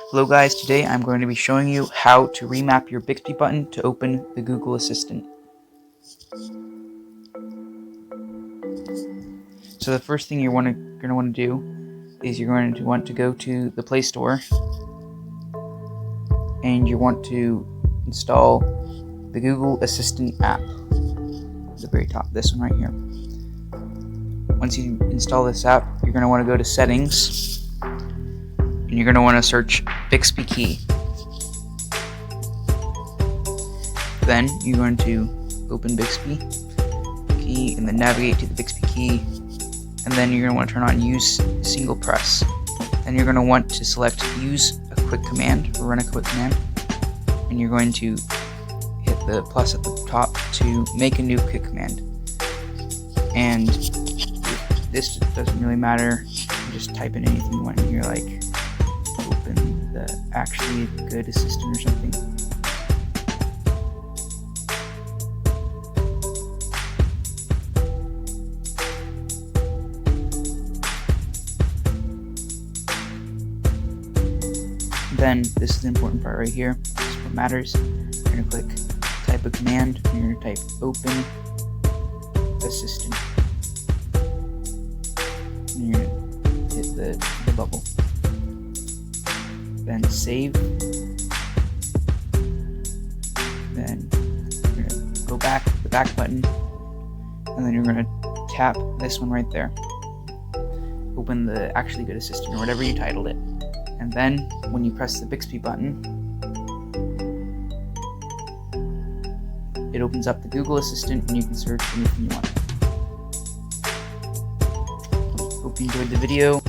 Hello guys, today I'm going to be showing you how to remap your Bixby button to open the Google Assistant. So the first thing you're going to want to do is you're going to want to go to the Play Store and you want to install the Google Assistant app at the very top, this one right here. Once you install this app, you're going to want to go to Settings and you're going to want to search Bixby key. Then you're going to open Bixby key and then navigate to the Bixby key, and then you're going to want to turn on use single press. Then you're going to want to select use a quick command or run a quick command, and you're going to hit the plus at the top to make a new quick command. And this doesn't really matter, you just type in anything you want in here, like open the actually good assistant or something. Then this is the important part right here. This is what matters. You're going to click type a command and you're going to type open assistant. And you're going to hit the bubble. Then save. Then you're going to go back to the back button, and then you're going to tap this one right there. Open the actually good assistant or whatever you titled it. And then when you press the Bixby button, it opens up the Google Assistant and you can search anything you want. Hope you enjoyed the video.